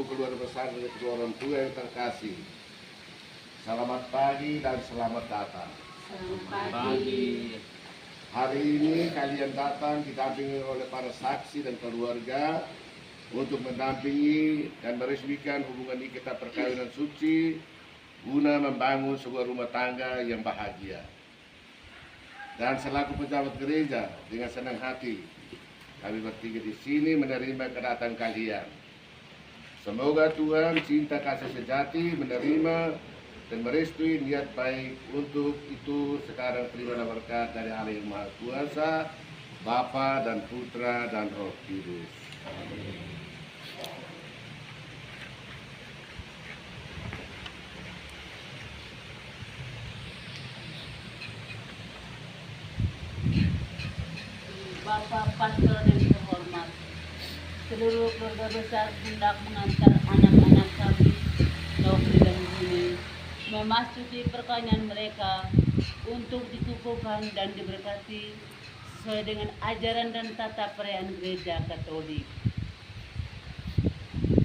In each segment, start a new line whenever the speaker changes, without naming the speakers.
ibu keluarga besar dan kedua orang tua yang terkasih. Selamat pagi dan selamat datang.
Selamat pagi.
Hari ini kalian datang didampingi oleh para saksi dan keluarga untuk mendampingi dan meresmikan hubungan ikatan perkawinan suci guna membangun sebuah rumah tangga yang bahagia. Dan selaku pejabat gereja, dengan senang hati kami bertiga di sini menerima kedatangan kalian. Semoga Tuhan cinta kasih sejati menerima dan merestui niat baik untuk itu. Sekarang terimalah berkat dari Allah yang Maha Kuasa, Bapa dan Putra dan Roh Kudus. Amin.
Bapak Pastor yang terhormat, seluruh keluarga besar hendak mengantar anak-anak kami, Nofri dan Juni, memasuki perkawinan mereka untuk dikukuhkan dan diberkati sesuai dengan ajaran dan tata perayaan Gereja Katolik.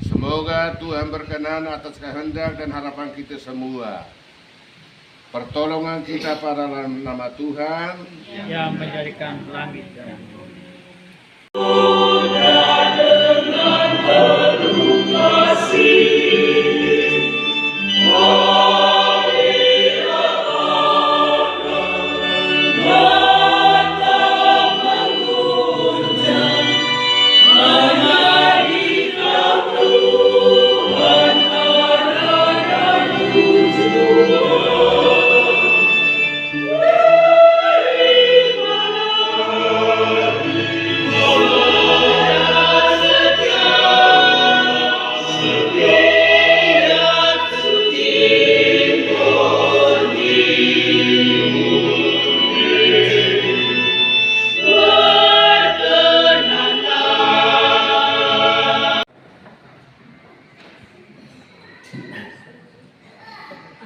Semoga Tuhan berkenan atas kehendak dan harapan kita semua. Pertolongan kita pada nama Tuhan
yang menjadikan langit dan bumi.
Dengan penuh kasih,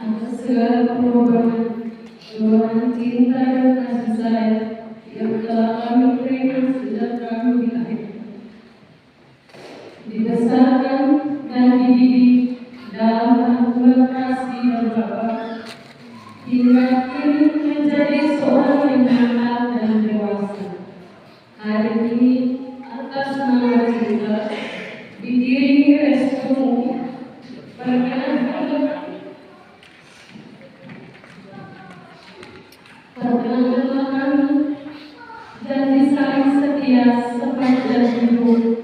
atas segala pengorbanan, dorongan cinta dan kasih sayang yang telah kami terima sejak kami dilahirkan, dibesarkan dan dididik dalam hubungan kasih dan Bapa, hingga kini menjadi seorang yang matang dan dewasa. Hari ini atas nama cinta diiringi restumu, perkenankanlah kami jadi saling setia sepanjang hidup,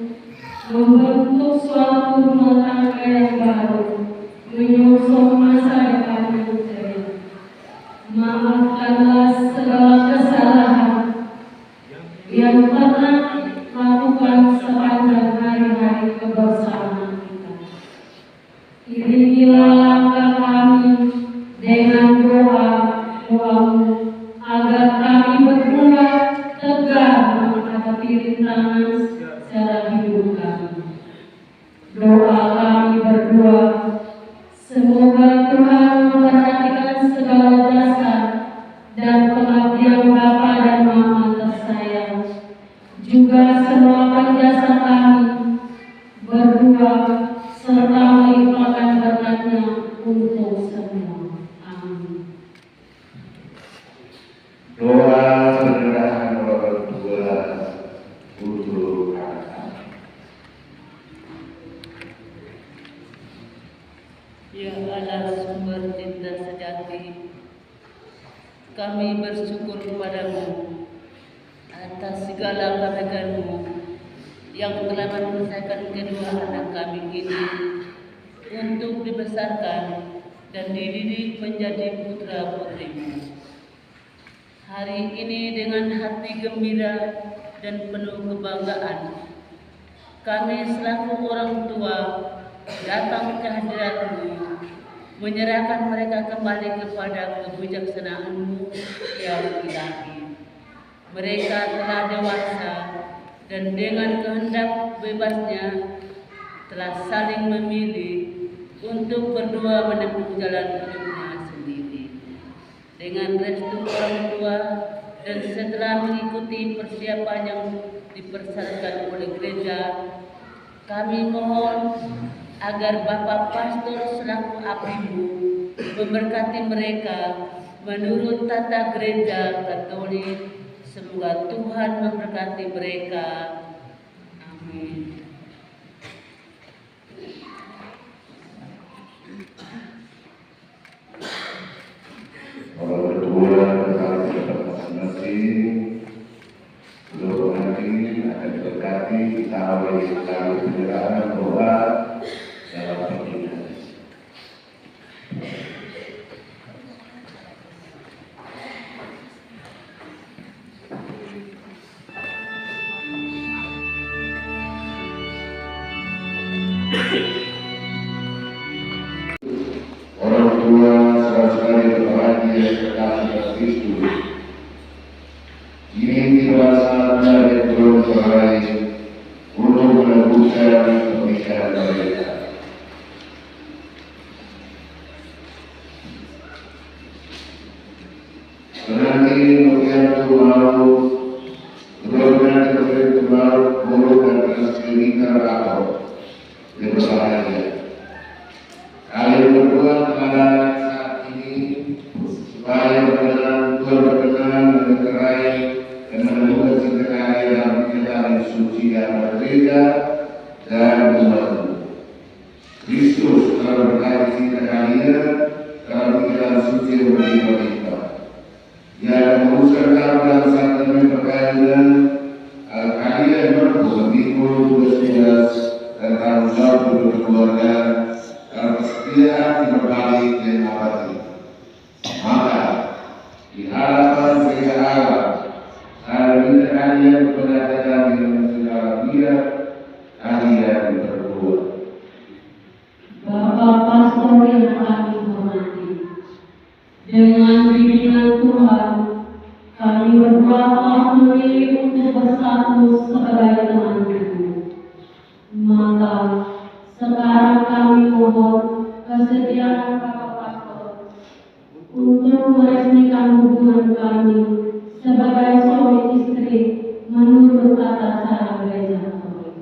membentuk suatu rumah tangga yang baru, menyusun masa depan yang cerah. Maafkanlah segala kesalahan yang pernah lakukan sepanjang hari-hari kebersamaan kita. Iringilah langkah kami dengan doa-doamu, agar kami berdua tegar menghadapi rintangan secara hidup kami. Doa kami berdua, semoga Tuhan memperhatikan segala jasa dan pengabdian Bapa dan Mama tersayang, juga semua penjasa kami berdua, serta melimpahkan berkat-Nya untuk semua. Amin.
doa penyerahan orang tua untuk anak.
Ya Allah, sumber cinta sejati, kami bersyukur kepadamu atas segala kebaikan-Mu yang telah menyelesaikan kedua anak kami ini untuk dibesarkan dan dididik menjadi putra-putrimu. Hari ini dengan hati gembira dan penuh kebanggaan, kami selaku orang tua datang ke hadirat-Mu, menyerahkan mereka kembali kepada kebijaksanaan-Mu yang ilahi. Mereka telah dewasa dan dengan kehendak bebasnya telah saling memilih untuk berdua menempuh jalan hidupnya sendiri. Dengan restu orang tua dan setelah mengikuti persiapan yang dipersyaratkan oleh gereja, kami mohon agar Bapak Pastor selaku apribu memberkati mereka menurut tata gereja Katolik. Semoga Tuhan memberkati mereka. Amin.
Orang berdua berkata masing-masing, seluruh hati akan diberkati, kita awali selalu penyerahan doa dalam pembinaan. Orang tua saudara-saudari berbahagia kekasih Kristus, ini tiba saatnya yang belum selesai untuk melakukan pernikahan mereka. Nanti mungkin mau benar-benar melakukan pernikahan atau berbahagia. Kalian berdua telah saat ini supaya berkenan mengerai dan menemukan segalanya dalam kenyataan suci yang berbeda dan membantu. Kristus telah berkati cinta kalian dalam kenyataan suci yang berlimpah-limpah. Yang menguruskan kamu dalam sakramen perkawinan, kalian mampu memikul tugas-tugas dan tanggung jawab untuk keluarga. Kalau kesetiaan berbalik dan abadi, maka di hadapan gereja Allah, saya minta kalian berpendapat dengan segala pihak kalian berdua.
Bapak Pastor yang kami hormati, dengan bimbingan Tuhan, kami berdua telah memilih untuk bersatu sebagai teman hidup. Maka sekarang kami mohon kesediaan Bapak Pastor untuk meresmikan hubungan kami sebagai suami istri menurut tata cara gereja Katolik.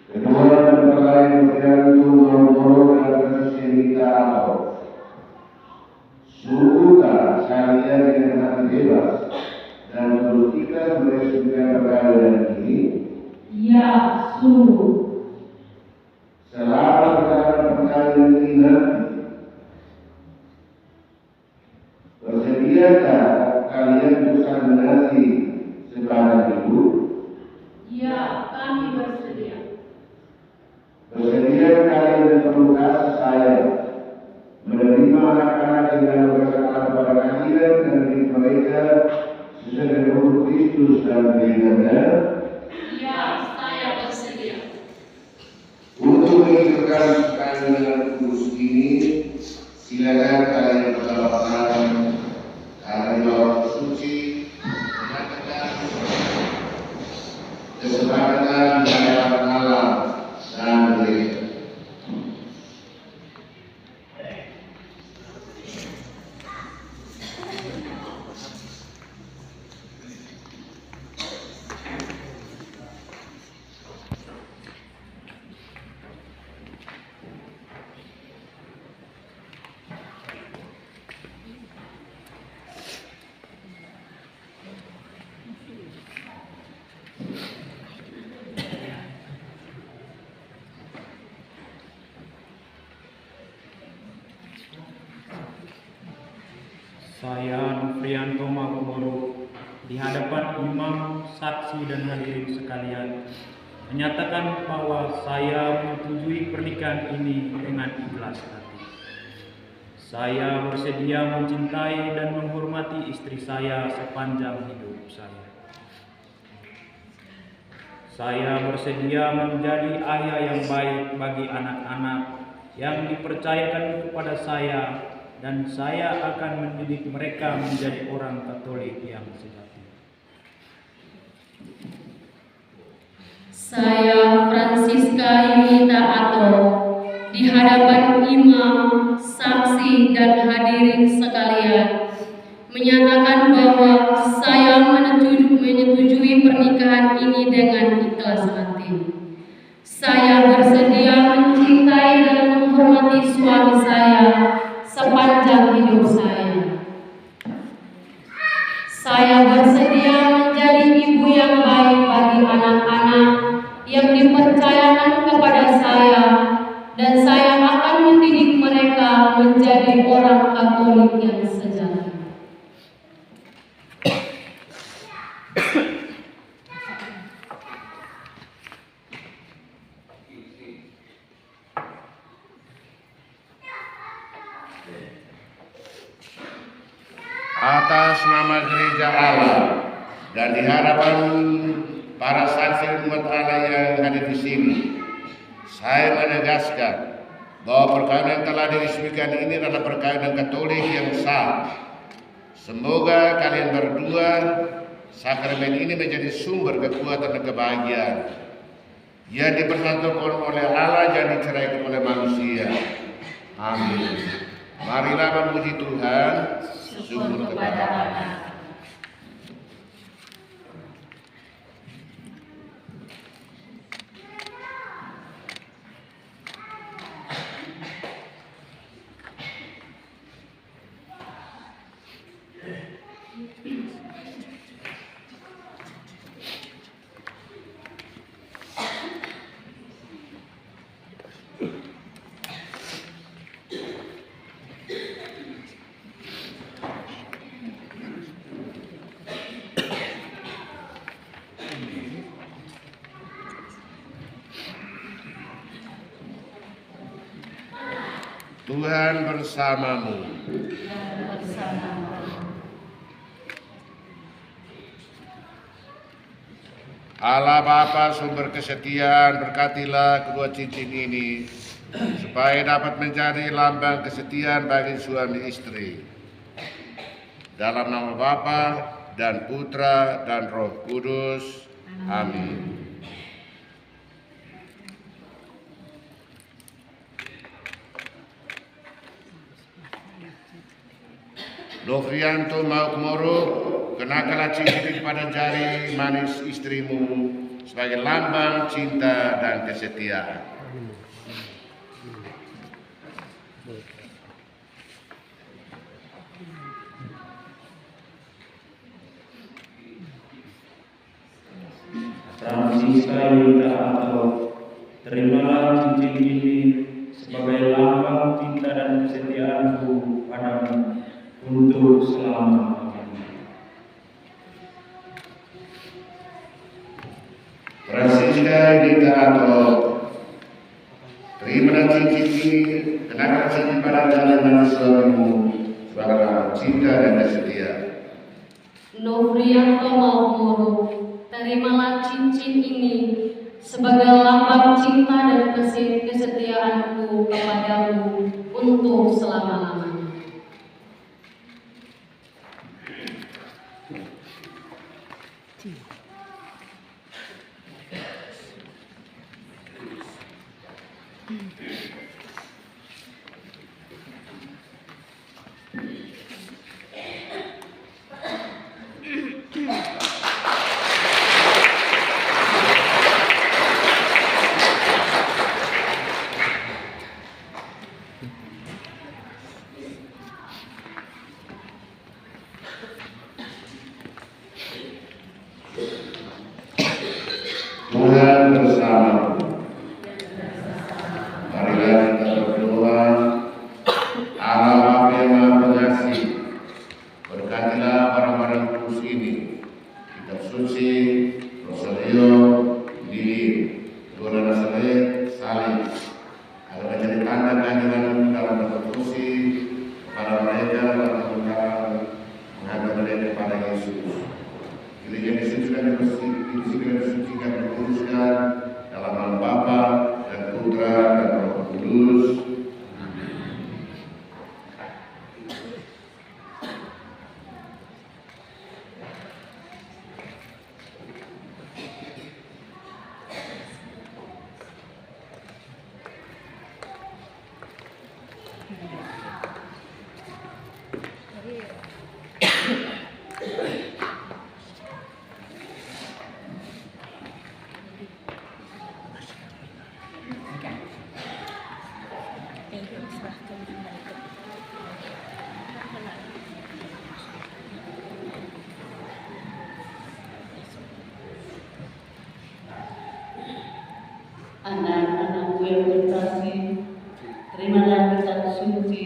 Kedua mempelai bergantung menghormati proses nikah Allah. Sudahkah kalian dengan hati bebas dan berusaha meresmikan perkawinan ini?
Ya, sungguh.
Selama perkawinan ini nanti, bersediakah kalian bersanasi sepanjang hidup?
Ya, kami bersedia.
Bersedia kalian penuh kasih sayang menerima anak-anak yang berkata pada kalian dan mendidik mereka sesuai dengan hukum Kristus dan gereja.
Ya, saya bersedia.
Untuk mengikutkan perkawinan kudus ini, silakan kalian bertolak tangan karena jawab suci menyatakan kesepakatan di hadapan Allah dan gereja.
Saya Nufrianto Mangoboro di hadapan imam, saksi dan hadirin sekalian menyatakan bahwa saya menyetujui pernikahan ini dengan ikhlas hati. Saya bersedia mencintai dan menghormati istri saya sepanjang hidup saya. Saya bersedia menjadi ayah yang baik bagi anak-anak yang dipercayakan kepada saya, dan saya akan mendidik mereka menjadi orang Katolik yang sejati.
Saya Francisca Yunita Ato di hadapan imam, saksi dan hadirin sekalian menyatakan bahwa saya menyetujui pernikahan ini dengan ikhlas hati. Saya bersedia mencintai
atas nama gereja Allah dan di hadapan para saksi umat Allah yang hadir di sini, saya menegaskan bahwa perkawinan yang telah diresmikan ini adalah perkawinan Katolik yang sah. Semoga kalian berdua, sakramen ini menjadi sumber kekuatan dan kebahagiaan yang dipersatukan oleh Allah dan diceraikan oleh manusia. Amin. Marilah memuji Tuhan. Syukur kepada Allah. Tuhan bersamamu. Allah Bapa sumber kesetiaan, berkatilah kedua cincin ini supaya dapat menjadi lambang kesetiaan bagi suami istri. Dalam nama Bapa dan Putra dan Roh Kudus. Amin. Lovrianto Maukmoro, kenakanlah cincin pada jari manis istrimu sebagai lambang cinta dan kesetiaan.
Francisca Yulita atau terimalah cincin ini sebagai lambang cinta dan kesetiaanku padamu untuk selama-lamanya.
Francisca Yulita atau terimalah cincin ini, kenakan cincin pada jari manis suamimu sebagai lambang cinta dan kesetiaan.
Novrianto Maukmoro, terimalah cincin ini sebagai lambang cinta dan kesetiaanku kepadamu untuk selama-lamanya.
Tuhan bersamamu. Marilah kita berdoa. Allah Bapa yang Maha Pengasih, berkatilah barang-barang kudus ini, kitab suci, rosario, lilin, dua nazaret, salib, agar menjadi tanda kehadiran dalam persekusi kepada mereka dan menghadap mereka kepada Yesus. Gereja disucikan, disucikan, dikuduskan dalam nama Bapa dan Putra dan Roh Kudus.
Anak-anakku yang terkasih, terimalah kitab suci,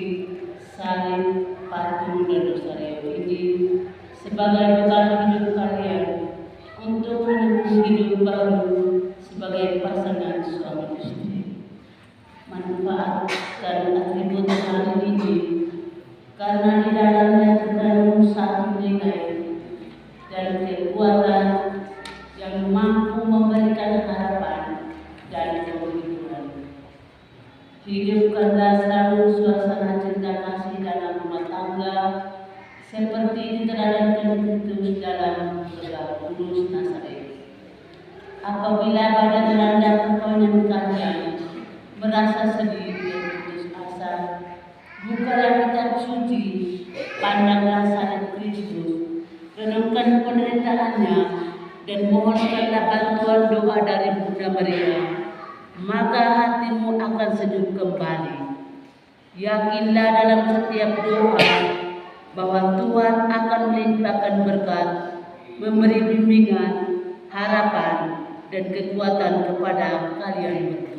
salib, patung, dan rosario ini sebagai bekal hidup kalian untuk menempuh hidup baru sebagai pasangan suami istri. Manfaatkan atribut salib ini karena di dalamnya terkandung satu Hidupkanlah selalu suasana cinta kasih dalam rumah tangga, seperti diteladankan Kristus dalam Tegak Kudus Nazaret. Apabila pada melanda perkawinan kalian merasa sedih dan putus asa, bukalah kitab suci, pandanglah salib Kristus, renungkan penderitaannya, dan mohonkanlah bantuan doa dari Bunda Maria, maka hatimu akan sejuk kembali. Yakinlah dalam setiap doa bahwa Tuhan akan melimpahkan berkat, memberi bimbingan, harapan, dan kekuatan kepada kalian berdua.